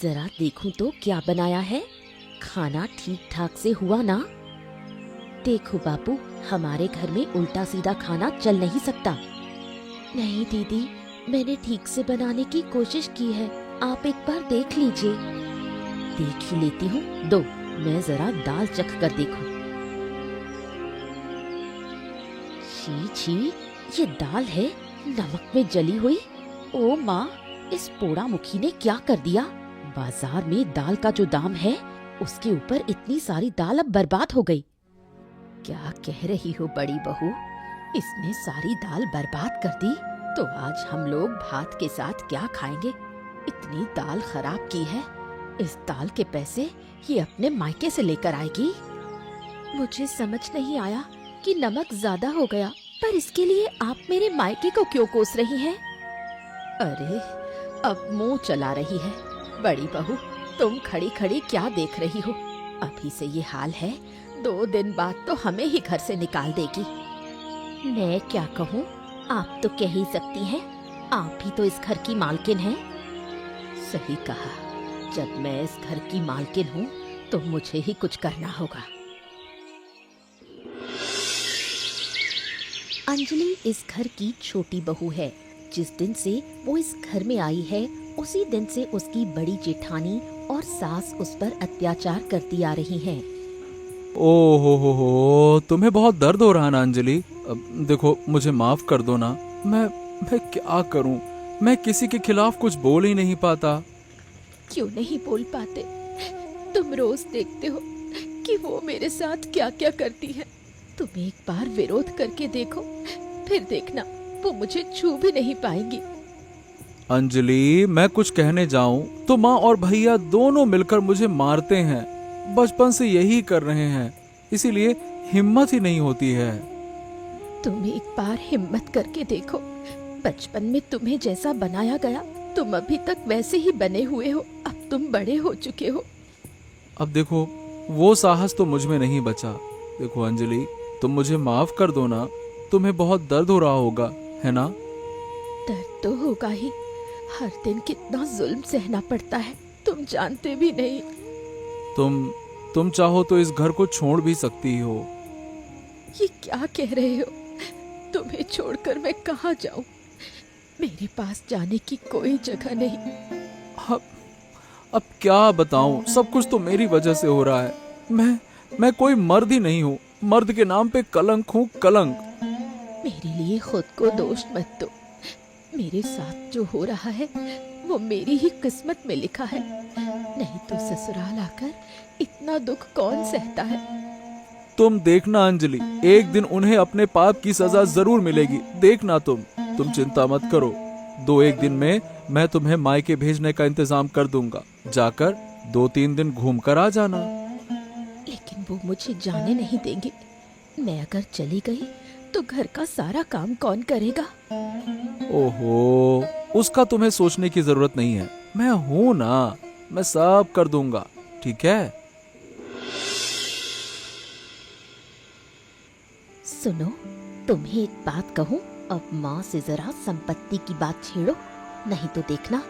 जरा देखूं तो क्या बनाया है। खाना ठीक ठाक से हुआ ना? देखो बापू, हमारे घर में उल्टा सीधा खाना चल नहीं सकता। नहीं दीदी, मैंने ठीक से बनाने की कोशिश की है, आप एक बार देख लीजिए। देख ही लेती हूँ, दो मैं जरा दाल चख कर देखूं। छी छी, ये दाल है नमक में जली हुई। ओ माँ, इस पोड़ा मुखी ने क्या कर दिया। बाजार में दाल का जो दाम है, उसके ऊपर इतनी सारी दाल अब बर्बाद हो गई। क्या कह रही हो बड़ी बहू, इसने सारी दाल बर्बाद कर दी तो आज हम लोग भात के साथ क्या खाएंगे। इतनी दाल खराब की है, इस दाल के पैसे ये अपने मायके से लेकर आएगी। मुझे समझ नहीं आया कि नमक ज्यादा हो गया, पर इसके लिए आप मेरे मायके को क्यों कोस रही हैं? अरे, अब मुंह चला रही है। बड़ी बहू, तुम खड़ी खड़ी क्या देख रही हो? अभी से ये हाल है, 2 दिन बाद तो हमें ही घर से निकाल देगी। मैं क्या कहूँ, आप तो कह ही सकती हैं, आप ही तो इस घर की मालकिन हैं। सही कहा, जब मैं इस घर की मालकिन हूँ तो मुझे ही कुछ करना होगा। अंजलि इस घर की छोटी बहू है। जिस दिन से वो इस घर में आई है, उसी दिन से उसकी बड़ी जेठानी और सास उस पर अत्याचार करती आ रही हैं। ओ हो, तुम्हें बहुत दर्द हो रहा ना अंजलि? अब देखो, मुझे माफ कर दो ना। मैं क्या करूं? मैं किसी के खिलाफ कुछ बोल ही नहीं पाता। क्यों नहीं बोल पाते? तुम रोज देखते हो कि वो मेरे साथ क्या क्या करती है। तुम एक बार विरोध करके देखो, फिर देखना वो मुझे छू भी नहीं पाएंगी। अंजलि, मैं कुछ कहने जाऊं तो माँ और भैया दोनों मिलकर मुझे मारते हैं। बचपन से यही कर रहे हैं, इसीलिए हिम्मत ही नहीं होती है। तुम एक बार हिम्मत करके देखो। बचपन में तुम्हें जैसा बनाया गया, तुम अभी तक वैसे ही बने हुए हो। अब तुम बड़े हो चुके हो। अब देखो, वो साहस तो मुझ में नहीं बचा। देखो अंजलि, तुम मुझे माफ कर दो ना। तुम्हें बहुत दर्द हो रहा होगा, है ना? दर्द तो होगा ही। हर दिन कितना जुल्म सहना पड़ता है, तुम जानते भी नहीं। तुम चाहो तो इस घर को छोड़ भी सकती हो। ये क्या कह रहे हो? तुम्हें छोड़कर मैं कहाँ जाऊं? मेरे पास जाने की कोई जगह नहीं। अब क्या बताऊं, सब कुछ तो मेरी वजह से हो रहा है। मैं कोई मर्द ही नहीं हूँ। मर्द के नाम पे कलंक हूँ, कलंक। मेरे लिए खुद को दोष मत दो। मेरे साथ जो हो रहा है वो मेरी ही किस्मत में लिखा है। नहीं तो ससुराल आकर इतना दुख कौन सहता है। तुम देखना अंजलि, एक दिन उन्हें अपने पाप की सजा जरूर मिलेगी। देखना तुम चिंता मत करो। 2-1 दिन में मैं तुम्हें मायके भेजने का इंतजाम कर दूंगा। जाकर 2-3 दिन घूम कर आ जाना। लेकिन वो मुझे जाने नहीं देंगे। मैं अगर चली गई तो घर का सारा काम कौन करेगा? ओहो, उसका तुम्हें सोचने की जरूरत नहीं है। मैं हूं ना, मैं सब कर दूंगा, ठीक है? सुनो, तुम्हें एक बात कहूँ, अब माँ से जरा संपत्ति की बात छेड़ो। नहीं तो देखना,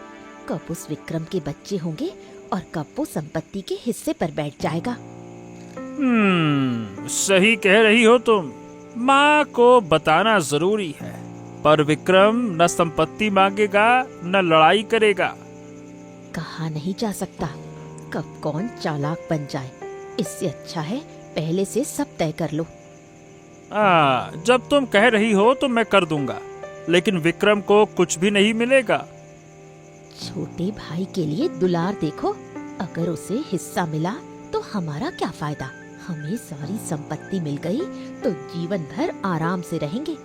कब उस विक्रम के बच्चे होंगे और कब वो संपत्ति के हिस्से पर बैठ जाएगा। सही कह रही हो तुम। माँ को बताना जरूरी है, पर विक्रम न संपत्ति मांगेगा न लड़ाई करेगा। कहा नहीं जा सकता कब कौन चालाक बन जाए। इससे अच्छा है पहले से सब तय कर लो। जब तुम कह रही हो तो मैं कर दूंगा, लेकिन विक्रम को कुछ भी नहीं मिलेगा। छोटे भाई के लिए दुलार देखो, अगर उसे हिस्सा मिला तो हमारा क्या फायदा। हमें सारी संपत्ति मिल गई तो जीवन भर आराम से रहेंगे।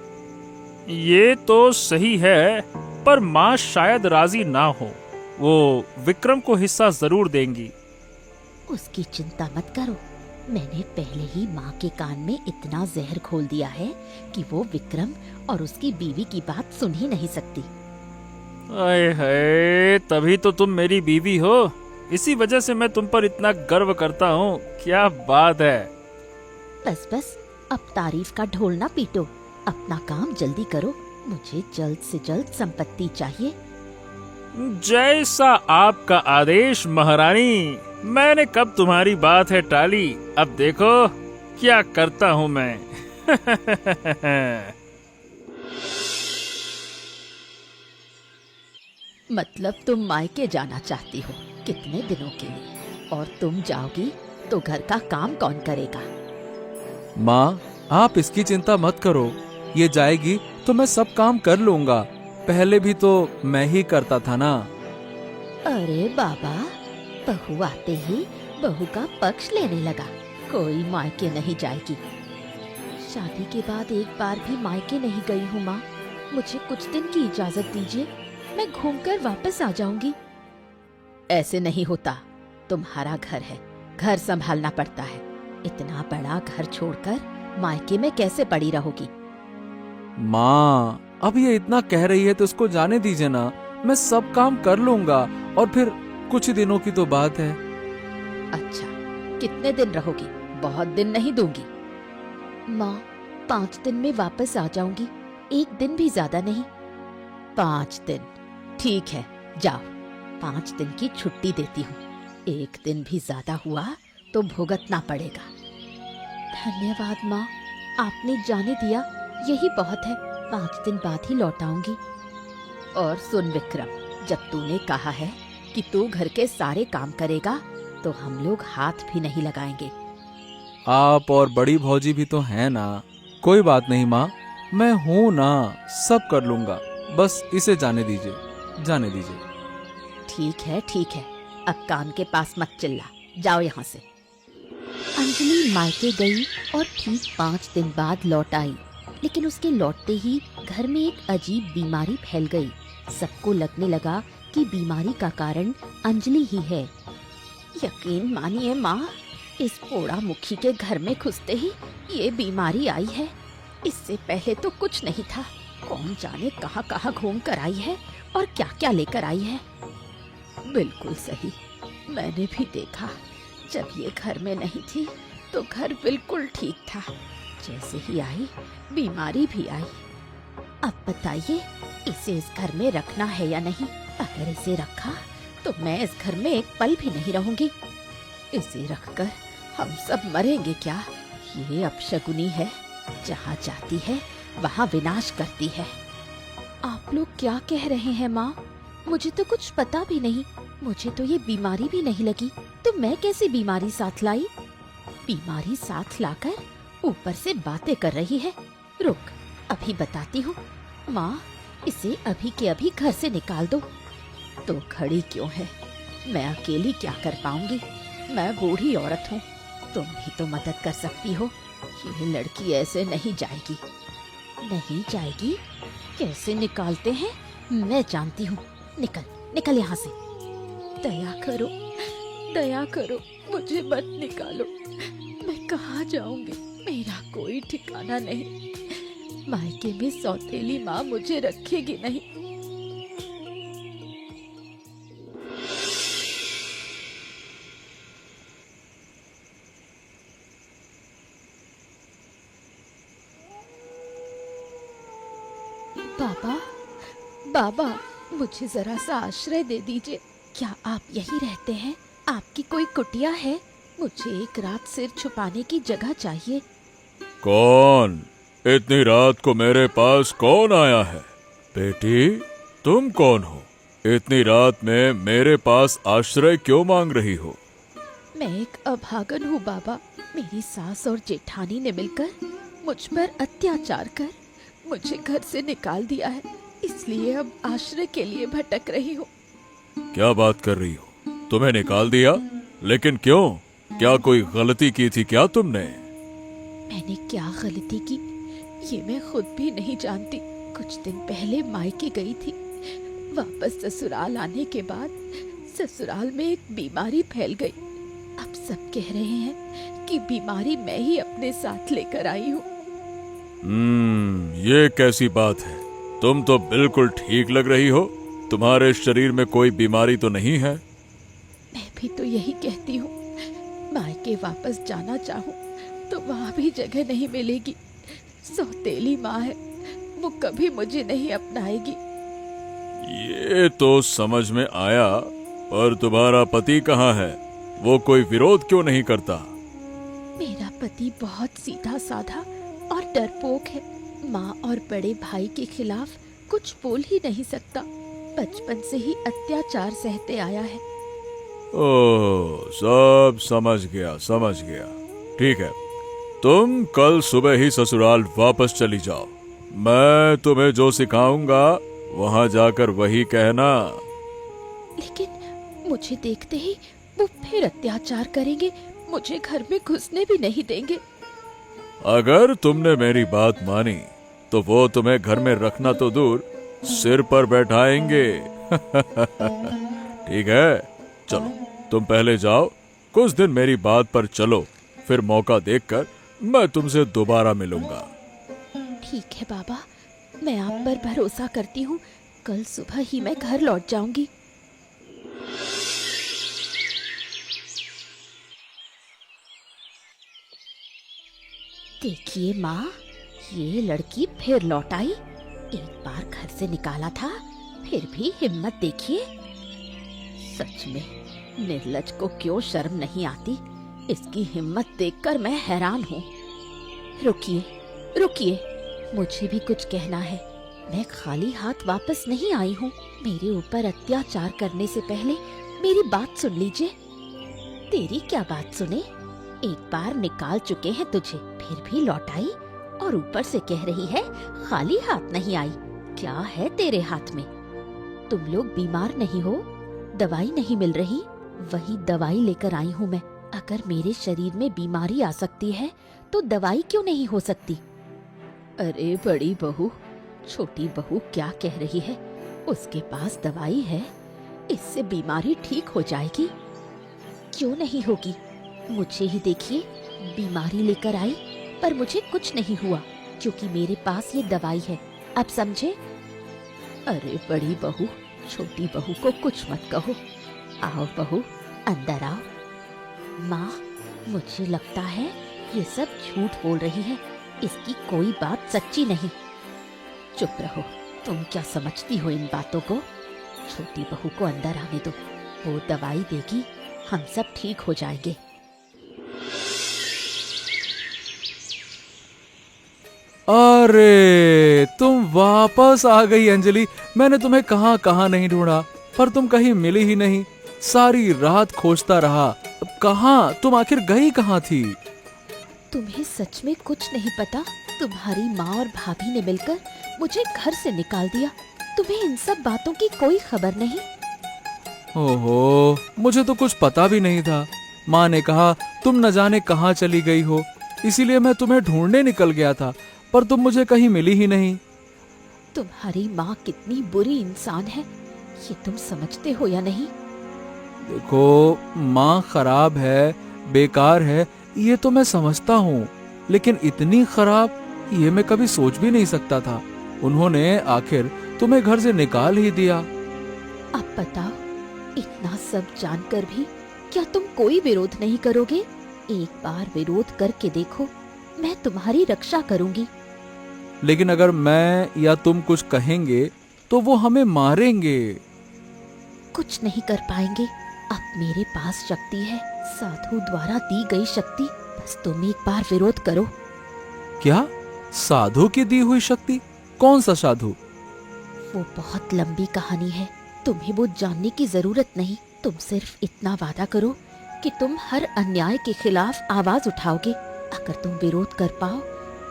ये तो सही है, पर माँ शायद राजी ना हो। वो विक्रम को हिस्सा जरूर देंगी। उसकी चिंता मत करो, मैंने पहले ही माँ के कान में इतना जहर घोल दिया है कि वो विक्रम और उसकी बीवी की बात सुन ही नहीं सकती। आए हाय, तभी तो तुम मेरी बीवी हो। इसी वजह से मैं तुम पर इतना गर्व करता हूँ। क्या बात है। बस बस, अब तारीफ का ढोल ना पीटो। अपना काम जल्दी करो, मुझे जल्द से जल्द संपत्ति चाहिए। जैसा आपका आदेश महारानी। मैंने कब तुम्हारी बात है टाली, अब देखो क्या करता हूँ मैं। मतलब तुम मायके जाना चाहती हो, कितने दिनों के लिए? और तुम जाओगी तो घर का काम कौन करेगा? माँ, आप इसकी चिंता मत करो। ये जाएगी तो मैं सब काम कर लूंगा। पहले भी तो मैं ही करता था ना। अरे बाबा, बहू आते ही बहू का पक्ष लेने लगा। कोई मायके नहीं जाएगी। शादी के बाद एक बार भी मायके नहीं गई हूँ माँ। मुझे कुछ दिन की इजाजत दीजिए, मैं घूमकर वापस आ जाऊंगी। ऐसे नहीं होता। तुम्हारा घर है, घर संभालना पड़ता है। इतना बड़ा घर छोड़कर मायके में कैसे पड़ी रहोगी? माँ, अब ये इतना कह रही है तो उसको जाने दीजिए ना। मैं सब काम कर लूंगा और फिर कुछ ही दिनों की तो बात है। अच्छा, कितने दिन रहोगी? बहुत दिन नहीं दूंगी। माँ, 5 दिन में वापस आ जाऊंगी, 1 दिन भी ज्यादा नहीं। 5 दिन ठीक है, जाओ। 5 दिन की छुट्टी देती हूँ। 1 दिन भी ज्यादा हुआ तो भुगतना पड़ेगा। धन्यवाद माँ, आपने जाने दिया, यही बहुत है। 5 दिन बाद ही लौट आऊंगी। और सुन विक्रम, जब तूने कहा है कि तू घर के सारे काम करेगा तो हम लोग हाथ भी नहीं लगाएंगे। आप और बड़ी भौजी भी तो हैं ना। कोई बात नहीं माँ, मैं हूँ ना, सब कर लूंगा। बस इसे जाने दीजिए, जाने दीजिए। ठीक है ठीक है, अब कान के पास मत चिल्ला, जाओ यहाँ से। अंजलि मायके गई और ठीक 5 दिन बाद लौट आई। लेकिन उसके लौटते ही घर में एक अजीब बीमारी फैल गई। सबको लगने लगा कि बीमारी का कारण अंजलि ही है। यकीन मानिए माँ, इस पोड़ा मुखी के घर में घुसते ही ये बीमारी आई है। इससे पहले तो कुछ नहीं था। कौन जाने कहाँ कहाँ घूम कर आई है और क्या क्या लेकर आई है। बिल्कुल सही, मैंने भी देखा। जब ये घर में नहीं थी तो घर बिल्कुल ठीक था। जैसे ही आई बीमारी भी आई। अब बताइए, इसे इस घर में रखना है या नहीं? अगर इसे रखा तो मैं इस घर में एक पल भी नहीं रहूंगी। इसे रखकर हम सब मरेंगे क्या? ये अपशकुनी है, जहाँ जाती है वहाँ विनाश करती है। आप लोग क्या कह रहे हैं माँ? मुझे तो कुछ पता भी नहीं। मुझे तो ये बीमारी भी नहीं लगी, तो मैं कैसी बीमारी साथ लाई? बीमारी साथ लाकर ऊपर से बातें कर रही है। रुक, अभी बताती हूँ। माँ, इसे अभी के अभी घर से निकाल दो। तो खड़ी क्यों है? मैं अकेली क्या कर पाऊंगी? मैं बूढ़ी औरत हूँ, तुम भी तो मदद कर सकती हो। ये लड़की ऐसे नहीं जाएगी। नहीं जाएगी? कैसे निकालते हैं मैं जानती हूँ। निकल निकल यहाँ से। दया करो, दया करो, मुझे मत निकालो। मैं कहाँ जाऊंगी? मेरा कोई ठिकाना नहीं। मायके में सौतेली माँ मुझे रखेगी नहीं। बाबा, बाबा, मुझे जरा सा आश्रय दे दीजिए। क्या आप यही रहते हैं? आपकी कोई कुटिया है? मुझे एक रात सिर छुपाने की जगह चाहिए। कौन? इतनी रात को मेरे पास कौन आया है? बेटी, तुम कौन हो? इतनी रात में मेरे पास आश्रय क्यों मांग रही हो? मैं एक अभागन हूँ बाबा। मेरी सास और जेठानी ने मिलकर मुझ पर अत्याचार कर मुझे घर से निकाल दिया है। इसलिए अब आश्रय के लिए भटक रही हूँ। क्या बात कर रही हो? तुम्हें निकाल दिया? लेकिन क्यों? क्या कोई गलती की थी क्या तुमने? मैंने क्या गलती की ये मैं खुद भी नहीं जानती। कुछ दिन पहले मायके गई थी। वापस ससुराल आने के बाद ससुराल में एक बीमारी फैल गई। अब सब कह रहे हैं कि बीमारी मैं ही अपने साथ लेकर आई हूँ। ये कैसी बात है? तुम तो बिल्कुल ठीक लग रही हो। तुम्हारे शरीर में कोई बीमारी तो नहीं है। मैं भी तो यही कहती हूँ। मायके वापस जाना चाहूँ तो वहाँ भी जगह नहीं मिलेगी। सौतेली माँ है, वो कभी मुझे नहीं अपनाएगी। ये तो समझ में आया, पर तुम्हारा पति कहाँ है? वो कोई विरोध क्यों नहीं करता? मेरा पति बहुत सीधा साधा और डरपोक है। माँ और बड़े भाई के खिलाफ कुछ बोल ही नहीं सकता। बचपन से ही अत्याचार सहते आया है। ओह, सब समझ गया समझ गया। ठीक है, तुम कल सुबह ही ससुराल वापस चली जाओ। मैं तुम्हें जो सिखाऊंगा वहां जाकर वही कहना। लेकिन मुझे देखते ही वो फिर अत्याचार करेंगे, मुझे घर में घुसने भी नहीं देंगे। अगर तुमने मेरी बात मानी तो वो तुम्हें घर में रखना तो दूर, सिर पर बैठाएंगे। ठीक है, चलो तुम पहले जाओ, कुछ दिन मेरी बात पर चलो, फिर मौका देखकर मैं तुमसे दोबारा मिलूंगा। ठीक है बाबा, मैं आप पर भरोसा करती हूँ। कल सुबह ही मैं घर लौट जाऊंगी। देखिए माँ, ये लड़की फिर लौट आई। एक बार घर से निकाला था, फिर भी हिम्मत देखिए। सच में निर्लज को क्यों शर्म नहीं आती। इसकी हिम्मत देखकर मैं हैरान हूँ। रुकिए रुकिए, मुझे भी कुछ कहना है। मैं खाली हाथ वापस नहीं आई हूँ। मेरे ऊपर अत्याचार करने से पहले मेरी बात सुन लीजिए। तेरी क्या बात सुने? एक बार निकाल चुके हैं तुझे, फिर भी लौट आई और ऊपर से कह रही है खाली हाथ नहीं आई। क्या है तेरे हाथ में? तुम लोग बीमार नहीं हो? दवाई नहीं मिल रही? वही दवाई लेकर आई हूँ मैं। अगर मेरे शरीर में बीमारी आ सकती है तो दवाई क्यों नहीं हो सकती? अरे बड़ी बहू, छोटी बहू क्या कह रही है? उसके पास दवाई है, इससे बीमारी ठीक हो जाएगी। क्यों नहीं होगी? मुझे ही देखिए, बीमारी लेकर आई पर मुझे कुछ नहीं हुआ क्योंकि मेरे पास ये दवाई है। अब समझे? अरे बड़ी बहू, छोटी बहू को कुछ मत कहो। आओ बहू, अंदर आओ। माँ, मुझे लगता है ये सब झूठ बोल रही है। इसकी कोई बात सच्ची नहीं। चुप रहो, तुम क्या समझती हो इन बातों को? छोटी बहू को अंदर आने दो, वो दवाई देगी, हम सब ठीक हो जाएंगे। अरे तुम वापस आ गई अंजलि। मैंने तुम्हें कहाँ कहाँ नहीं ढूंढा, पर तुम कहीं मिली ही नहीं। सारी रात खोजता रहा। अब कहाँ तुम आखिर गई कहाँ थी? तुम्हें सच में कुछ नहीं पता? तुम्हारी माँ और भाभी ने मिलकर मुझे घर से निकाल दिया। तुम्हें इन सब बातों की कोई खबर नहीं? ओहो, मुझे तो कुछ पता भी नहीं था। माँ ने कहा तुम न जाने कहाँ चली गई हो, इसीलिए मैं तुम्हें ढूंढने निकल गया था, पर तुम मुझे कहीं मिली ही नहीं। तुम्हारी माँ कितनी बुरी इंसान है, ये तुम समझते हो या नहीं? देखो, माँ खराब है, बेकार है, ये तो मैं समझता हूँ, लेकिन इतनी खराब ये मैं कभी सोच भी नहीं सकता था। उन्होंने आखिर तुम्हें घर से निकाल ही दिया। अब बताओ, इतना सब जानकर भी क्या तुम कोई विरोध नहीं करोगे? एक बार विरोध करके देखो, मैं तुम्हारी रक्षा करूंगी। लेकिन अगर मैं या तुम कुछ कहेंगे तो वो हमें मारेंगे। कुछ नहीं कर पाएंगे। अब मेरे पास शक्ति है, साधु द्वारा दी गई शक्ति। बस तुम एक बार विरोध करो। क्या? साधु की दी हुई शक्ति? कौन सा साधु? वो बहुत लंबी कहानी है, तुम्हें वो जानने की जरूरत नहीं। तुम सिर्फ इतना वादा करो कि तुम हर अन्याय के खिलाफ आवाज उठाओगे। अगर तुम विरोध कर पाओ,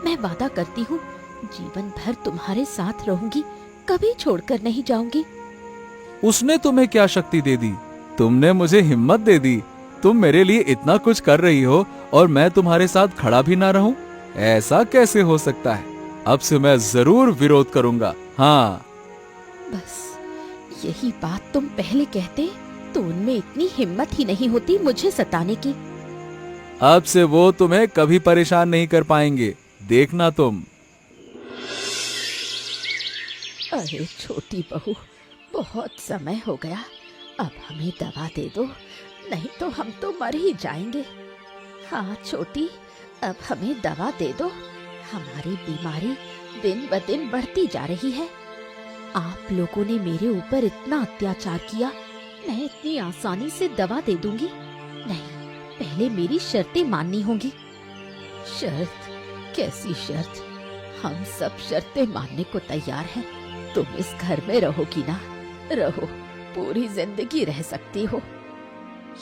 मैं वादा करती हूँ जीवन भर तुम्हारे साथ रहूंगी, कभी छोड़कर नहीं जाऊंगी। उसने तुम्हें क्या शक्ति दे दी? तुमने मुझे हिम्मत दे दी। तुम मेरे लिए इतना कुछ कर रही हो और मैं तुम्हारे साथ खड़ा भी ना रहूं? ऐसा कैसे हो सकता है? अब से मैं जरूर विरोध करूंगा। हाँ, बस यही बात तुम पहले कहते तो उनमें इतनी हिम्मत ही नहीं होती मुझे सताने की। अब से वो तुम्हें कभी परेशान नहीं कर पाएंगे, देखना तुम। अरे छोटी बहू, बहुत समय हो गया, अब हमें दवा दे दो, नहीं तो हम तो मर ही जाएंगे। हाँ छोटी, अब हमें दवा दे दो, हमारी बीमारी दिन ब दिन बढ़ती जा रही है। आप लोगों ने मेरे ऊपर इतना अत्याचार किया, मैं इतनी आसानी से दवा दे दूंगी? नहीं, पहले मेरी शर्तें माननी होंगी। शर्त? कैसी शर्त? हम सब शर्तें मानने को तैयार हैं। तुम इस घर में रहोगी ना? रहो, पूरी जिंदगी रह सकती हो।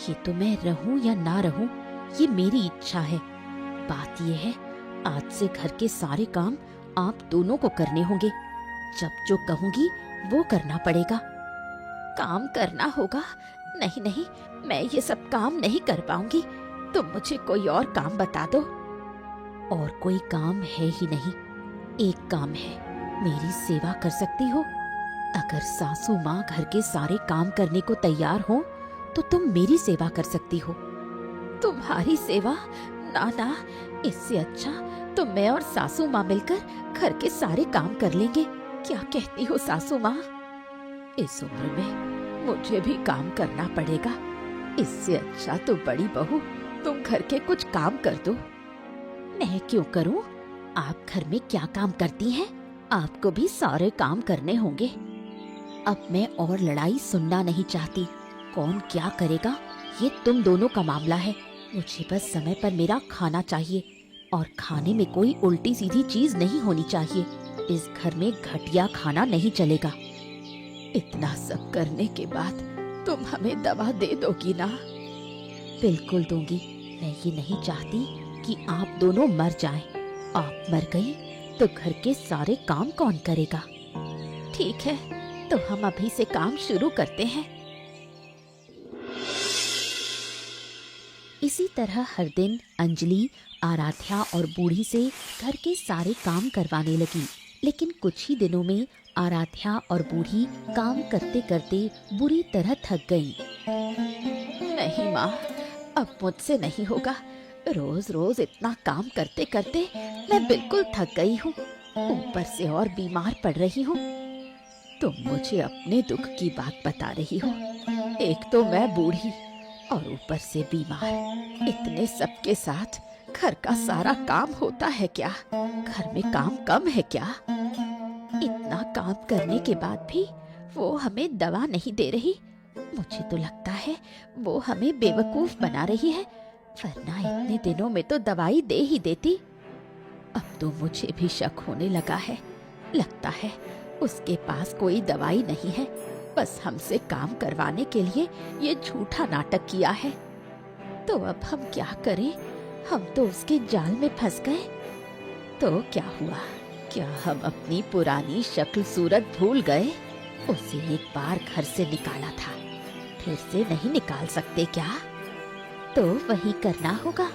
ये तो मैं रहूं या ना रहूं, ये मेरी इच्छा है। बात ये है, आज से घर के सारे काम आप दोनों को करने होंगे। जब जो कहूंगी वो करना पड़ेगा। काम करना होगा? नहीं नहीं, मैं ये सब काम नहीं कर पाऊंगी। तुम मुझे कोई और काम बता दो। और कोई काम है ही नहीं। एक काम है, मेरी सेवा कर सकती हो? अगर सासू माँ घर के सारे काम करने को तैयार हो तो तुम मेरी सेवा कर सकती हो। तुम्हारी सेवा? ना ना, इससे अच्छा तो मैं और सासू माँ मिलकर घर के सारे काम कर लेंगे। क्या कहती हो सासू माँ? इस उम्र में मुझे भी काम करना पड़ेगा। इससे अच्छा तो बड़ी बहू तुम घर के कुछ काम कर दो। मैं क्यों करूं? आप घर में क्या काम करती हैं? आपको भी सारे काम करने होंगे। अब मैं और लड़ाई सुनना नहीं चाहती। कौन क्या करेगा ये तुम दोनों का मामला है। मुझे बस समय पर मेरा खाना चाहिए, और खाने में कोई उल्टी सीधी चीज नहीं होनी चाहिए। इस घर में घटिया खाना नहीं चलेगा। इतना सब करने के बाद तुम हमें दवा दे दोगी ना? बिल्कुल दूंगी। मैं ये नहीं चाहती कि आप दोनों मर जाएं। आप मर गई तो घर के सारे काम कौन करेगा? ठीक है, तो हम अभी से काम शुरू करते हैं। इसी तरह हर दिन अंजलि आराध्या और बूढ़ी से घर के सारे काम करवाने लगी। लेकिन कुछ ही दिनों में आराध्या और बूढ़ी काम करते करते बुरी तरह थक गईं। नहीं माँ, अब मुझसे नहीं होगा। रोज रोज इतना काम करते करते मैं बिल्कुल थक गई हूँ। ऊपर से और बीमार पड़ रही हूँ। तुम मुझे अपने दुख की बात बता रही हो। एक तो मैं बूढ़ी और ऊपर से बीमार। इतने सबके साथ घर का सारा काम होता है क्या? घर में काम कम है क्या? इतना काम करने के बाद भी वो हमें दवा नहीं दे रही। मुझे तो लगता है वो हमें बेवकूफ बना रही है, वरना इतने दिनों में तो दवाई दे ही देती। अब तो मुझे भी शक होने लगा है। लगता है उसके पास कोई दवाई नहीं है, बस हमसे काम करवाने के लिए ये झूठा नाटक किया है। तो अब हम क्या करें? हम तो उसके जाल में फंस गए। तो क्या हुआ? क्या हम अपनी पुरानी शक्ल सूरत भूल गए? उसे एक बार घर से निकाला था, फिर से नहीं निकाल सकते क्या? तो वही करना होगा।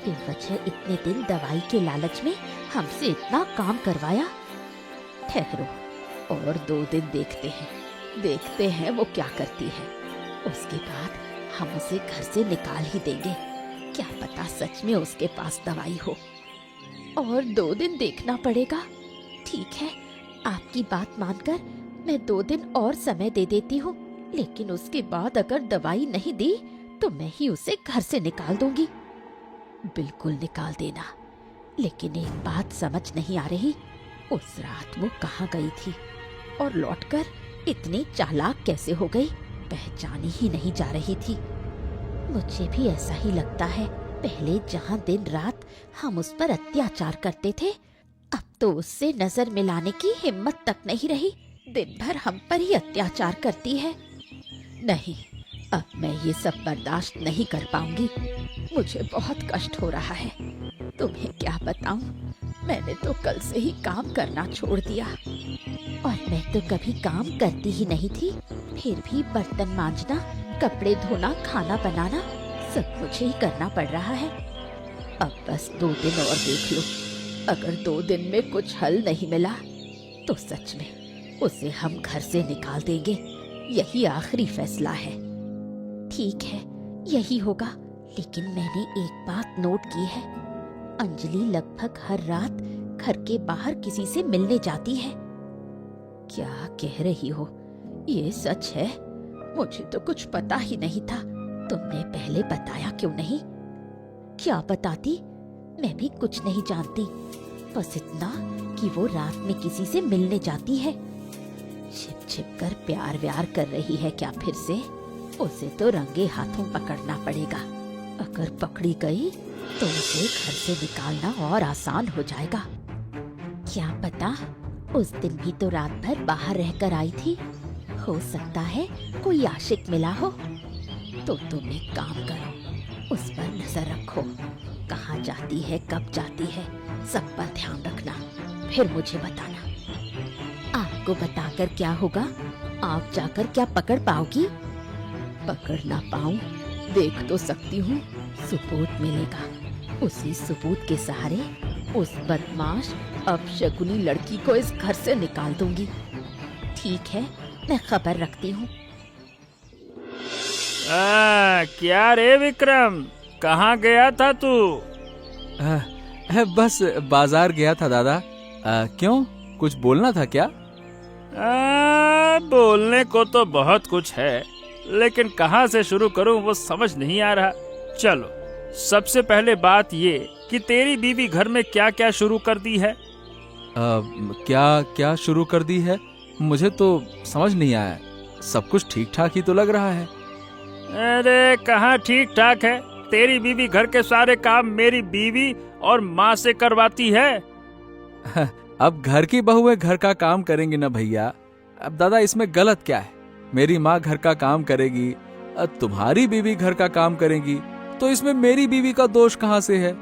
बेवजह इतने दिन दवाई के लालच में हमसे इतना काम करवाया। ठहरो, और 2 दिन देखते हैं वो क्या करती है। उसके बाद हम उसे घर से निकाल ही देंगे। क्या पता सच में उसके पास दवाई हो। और 2 दिन देखना पड़ेगा। ठीक है, आपकी बात मानकर मैं 2 दिन और समय दे देती हूँ, लेकिन उसके बाद अगर दवाई नहीं दी तो मैं ही उसे घर से निकाल दूंगी। बिल्कुल निकाल देना। लेकिन एक बात समझ नहीं आ रही, उस रात वो कहाँ गई थी और लौटकर इतनी चालाक कैसे हो गई? पहचानी ही नहीं जा रही थी। मुझे भी ऐसा ही लगता है। पहले जहाँ दिन रात हम उस पर अत्याचार करते थे, अब तो उससे नजर मिलाने की हिम्मत तक नहीं रही। दिन भर हम पर ही अत्याचार करती है। नहीं, अब मैं ये सब बर्दाश्त नहीं कर पाऊंगी। मुझे बहुत कष्ट हो रहा है। तुम्हें क्या बताऊं, मैंने तो कल से ही काम करना छोड़ दिया। और मैं तो कभी काम करती ही नहीं थी, फिर भी बर्तन मांजना, कपड़े धोना, खाना बनाना सब मुझे ही करना पड़ रहा है। अब बस 2 दिन और देख लो। अगर 2 दिन में कुछ हल नहीं मिला तो सच में उसे हम घर से निकाल देंगे। यही आखिरी फैसला है। ठीक है, यही होगा। लेकिन मैंने एक बात नोट की है, अंजलि लगभग हर रात घर के बाहर किसी से मिलने जाती है। क्या कह रही हो? ये सच है? मुझे तो कुछ पता ही नहीं था। तुमने पहले बताया क्यों नहीं? क्या बताती? मैं भी कुछ नहीं जानती, बस इतना कि वो रात में किसी से मिलने जाती है। छिपकर प्यार व्यार कर रही है क्या फिर से? उसे तो रंगे हाथों पकड़ना पड़ेगा। अगर पकड़ी गई तो उसे घर से निकालना और आसान हो जाएगा। क्या पता उस दिन भी तो रात भर बाहर रहकर आई थी। हो सकता है कोई आशिक मिला हो। तो तुम एक काम करो, उस पर नजर रखो। कहाँ जाती है, कब जाती है, सब पर ध्यान रखना। फिर मुझे बताना। आपको बताकर क्या होगा? आप जाकर क्या पकड़ पाओगी? पकड़ ना पाऊं, देख तो सकती हूँ। सबूत मिलेगा। उसी सबूत के सहारे उस बदमाश अपशकुनी लड़की को इस घर से निकाल दूंगी। ठीक है, मैं खबर रखती हूँ। क्या रे विक्रम, कहाँ गया था तू? बस बाजार गया था दादा। क्यों, कुछ बोलना था क्या? बोलने को तो बहुत कुछ है, लेकिन कहाँ से शुरू करूँ वो समझ नहीं आ रहा। चलो, सबसे पहले बात ये कि तेरी बीवी घर में क्या क्या शुरू कर दी है? क्या क्या शुरू कर दी है? मुझे तो समझ नहीं आया। सब कुछ ठीक ठाक ही तो लग रहा है। अरे कहाँ ठीक ठाक है? तेरी बीवी घर के सारे काम मेरी बीवी और माँ से करवाती है। अब घर की बहुएं घर का काम करेंगी ना भैया। अब दादा इसमें गलत क्या है? मेरी माँ घर का काम करेगी, तुम्हारी बीवी घर का काम करेगी, तो इसमें मेरी बीवी का दोष कहाँ से है?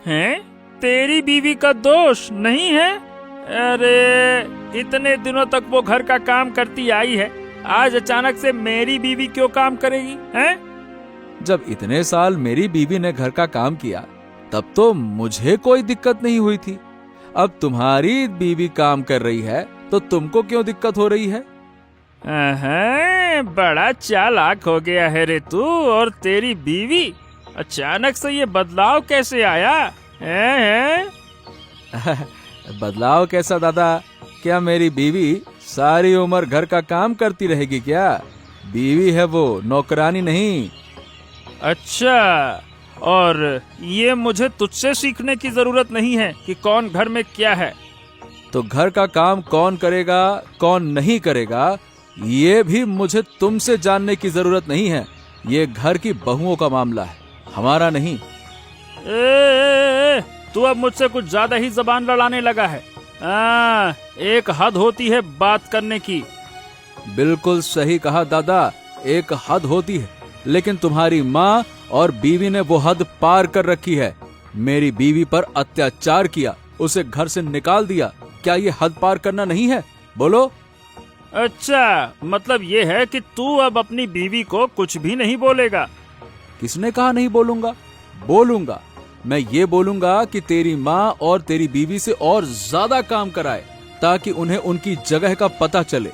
हैं? तेरी बीवी का दोष नहीं है? अरे इतने दिनों तक वो घर का काम करती आई है, आज अचानक से मेरी बीवी क्यों काम करेगी? हैं? जब इतने साल मेरी बीवी ने घर का काम किया तब तो मुझे कोई दिक्कत नहीं हुई थी। अब तुम्हारी बीवी काम कर रही है तो तुमको क्यों दिक्कत हो रही है? बड़ा चालाक हो गया है रे तू और तेरी बीवी। अचानक से ये बदलाव कैसे आया? हैं? बदलाव कैसा दादा? क्या मेरी बीवी सारी उम्र घर का काम करती रहेगी क्या? बीवी है वो, नौकरानी नहीं। अच्छा, और ये मुझे तुझसे सीखने की जरूरत नहीं है कि कौन घर में क्या है। तो घर का काम कौन करेगा, कौन नहीं करेगा, ये भी मुझे तुमसे जानने की जरूरत नहीं है। ये घर की बहुओं का मामला है, हमारा नहीं। तू अब मुझसे कुछ ज्यादा ही जबान लड़ाने लगा है। एक हद होती है बात करने की। बिल्कुल सही कहा दादा, एक हद होती है, लेकिन तुम्हारी माँ और बीवी ने वो हद पार कर रखी है। मेरी बीवी पर अत्याचार किया, उसे घर से निकाल दिया। क्या ये हद पार करना नहीं है? बोलो। अच्छा, मतलब ये है कि तू अब अपनी बीवी को कुछ भी नहीं बोलेगा? किसने कहा नहीं बोलूंगा? बोलूंगा। मैं ये बोलूंगा कि तेरी माँ और तेरी बीवी से और ज्यादा काम कराए ताकि उन्हें उनकी जगह का पता चले।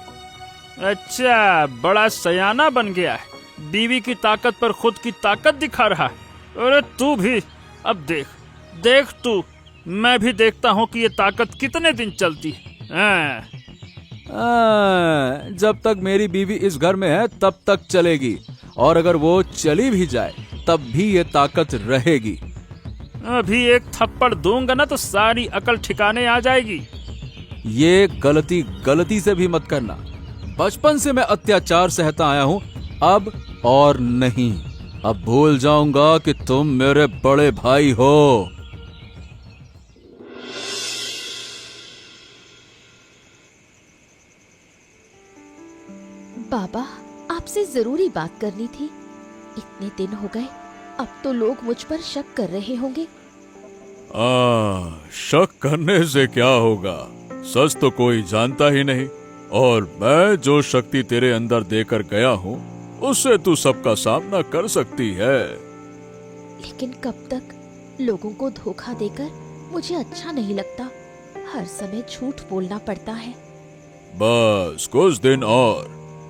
अच्छा, बड़ा सयाना बन गया है। बीवी की ताकत पर खुद की ताकत दिखा रहा है। अरे तू भी अब देख तू, मैं भी देखता हूँ कि ये ताकत कितने दिन चलती है। जब तक मेरी बीवी इस घर में है तब तक चलेगी, और अगर वो चली भी जाए तब भी ये ताकत रहेगी। अभी एक थप्पड़ दूंगा ना तो सारी अकल ठिकाने आ जाएगी। ये गलती से भी मत करना। बचपन से मैं अत्याचार सहता आया हूँ, अब और नहीं। अब भूल जाऊंगा कि तुम मेरे बड़े भाई हो। बाबा, आपसे जरूरी बात करनी थी। इतने दिन हो गए, अब तो लोग मुझ पर शक कर रहे होंगे। शक करने से क्या होगा? सच तो कोई जानता ही नहीं, और मैं जो शक्ति तेरे अंदर देकर गया हूँ उससे तू सबका सामना कर सकती है। लेकिन कब तक? लोगों को धोखा देकर मुझे अच्छा नहीं लगता। हर समय झूठ बोलना पड़ता है। बस कुछ दिन और,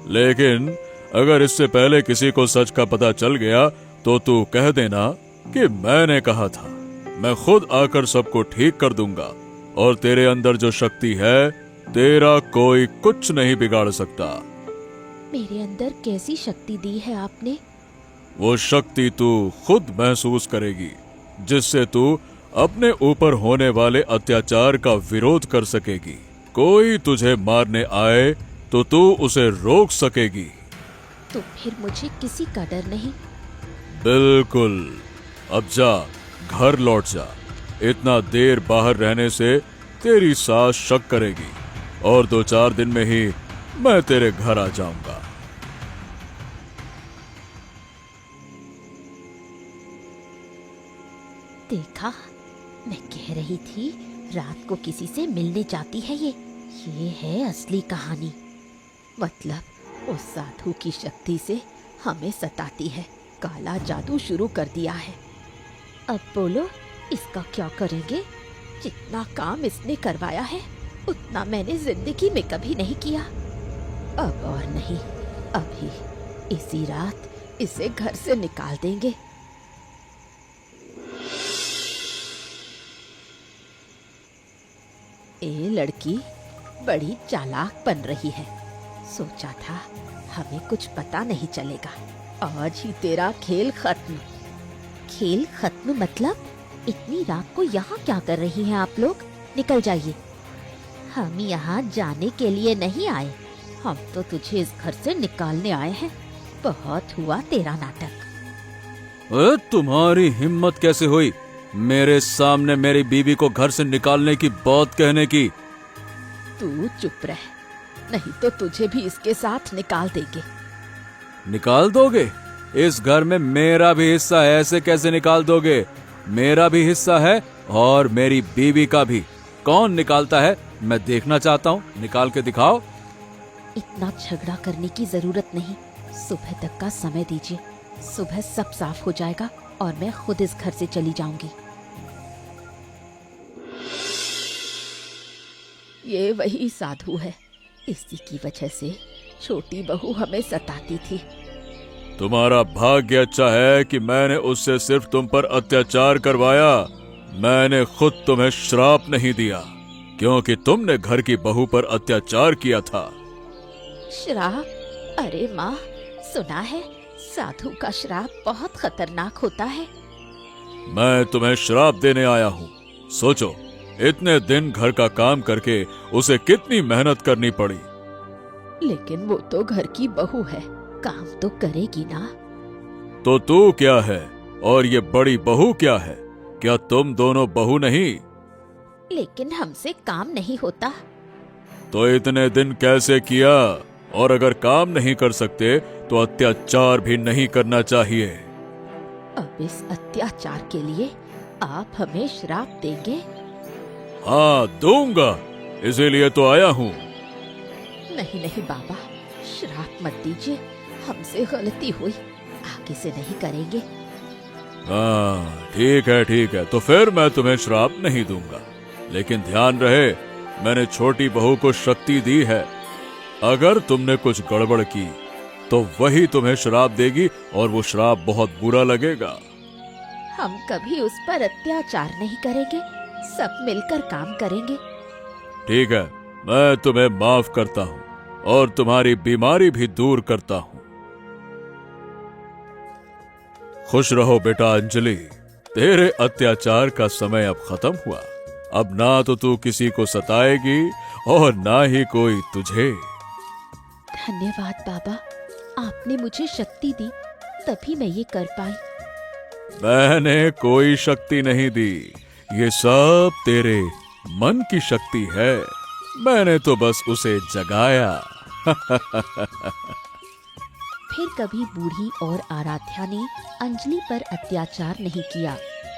लेकिन अगर इससे पहले किसी को सच का पता चल गया तो तू कह देना कि मैंने कहा था। मैं खुद आकर सबको ठीक कर दूंगा, और तेरे अंदर जो शक्ति है तेरा कोई कुछ नहीं बिगाड़ सकता। मेरे अंदर कैसी शक्ति दी है आपने? वो शक्ति तू खुद महसूस करेगी, जिससे तू अपने ऊपर होने वाले अत्याचार का विरोध कर सकेगी। कोई तुझे मारने आए तो तू उसे रोक सकेगी। तो फिर मुझे किसी का डर नहीं। बिल्कुल। अब जा, घर लौट जा। इतना देर बाहर रहने से तेरी सास शक करेगी और 2-4 दिन में ही मैं तेरे घर आ जाऊंगा। देखा, मैं कह रही थी रात को किसी से मिलने जाती है ये है असली कहानी। मतलब उस साधु की शक्ति से हमें सताती है। काला जादू शुरू कर दिया है। अब बोलो, इसका क्या करेंगे? जितना काम इसने करवाया है उतना मैंने जिंदगी में कभी नहीं किया। अब और नहीं, अभी इसी रात इसे घर से निकाल देंगे। ये लड़की बड़ी चालाक बन रही है। सोचा था हमें कुछ पता नहीं चलेगा। आज ही तेरा खेल खत्म। खेल खत्म मतलब? इतनी रात को यहाँ क्या कर रही हैं आप लोग? निकल जाइए। हम यहाँ जाने के लिए नहीं आए, हम तो तुझे इस घर से निकालने आए हैं। बहुत हुआ तेरा नाटक। तुम्हारी हिम्मत कैसे हुई मेरे सामने मेरी बीवी को घर से निकालने की बात कहने की? तू चुप रह, नहीं तो तुझे भी इसके साथ निकाल देंगे। निकाल दोगे? इस घर में मेरा भी हिस्सा है, ऐसे कैसे निकाल दोगे? मेरा भी हिस्सा है और मेरी बीवी का भी। कौन निकालता है मैं देखना चाहता हूँ, निकाल के दिखाओ। इतना झगड़ा करने की जरूरत नहीं, सुबह तक का समय दीजिए। सुबह सब साफ हो जाएगा और मैं खुद इस घर से चली जाऊंगी। ये वही साधु है, इसी की वजह से छोटी बहू हमें सताती थी। तुम्हारा भाग्य अच्छा है कि मैंने उससे सिर्फ तुम पर अत्याचार करवाया। मैंने खुद तुम्हें श्राप नहीं दिया क्योंकि तुमने घर की बहू पर अत्याचार किया था। श्राप? अरे माँ, सुना है साधु का श्राप बहुत खतरनाक होता है। मैं तुम्हें श्राप देने आया हूँ। सोचो, इतने दिन घर का काम करके उसे कितनी मेहनत करनी पड़ी। लेकिन वो तो घर की बहू है, काम तो करेगी ना। तो तू क्या है और ये बड़ी बहू क्या है? क्या तुम दोनों बहू नहीं? लेकिन हमसे काम नहीं होता। तो इतने दिन कैसे किया? और अगर काम नहीं कर सकते तो अत्याचार भी नहीं करना चाहिए। अब इस अत्याचार के लिए आप हमें श्राप देंगे? हाँ, दूंगा, इसीलिए तो आया हूँ। नहीं नहीं बाबा, श्राप मत दीजिए, हमसे गलती हुई, आगे से नहीं करेंगे। हाँ, ठीक है, तो फिर मैं तुम्हें श्राप नहीं दूंगा। लेकिन ध्यान रहे, मैंने छोटी बहू को शक्ति दी है। अगर तुमने कुछ गड़बड़ की तो वही तुम्हें श्राप देगी और वो श्राप बहुत बुरा लगेगा। हम कभी उस पर अत्याचार नहीं करेंगे, सब मिलकर काम करेंगे। ठीक है, मैं तुम्हें माफ करता हूँ और तुम्हारी बीमारी भी दूर करता हूँ। खुश रहो बेटा अंजलि, तेरे अत्याचार का समय अब खत्म हुआ। अब ना तो तू किसी को सताएगी और ना ही कोई तुझे। धन्यवाद बाबा, आपने मुझे शक्ति दी तभी मैं ये कर पाई। मैंने कोई शक्ति नहीं दी, ये सब तेरे मन की शक्ति है। मैंने तो बस उसे जगाया। फिर कभी बूढ़ी और आराध्या ने अंजलि पर अत्याचार नहीं किया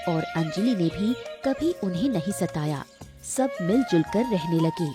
और अंजलि ने भी कभी उन्हें नहीं सताया। सब मिलजुल कर रहने लगे।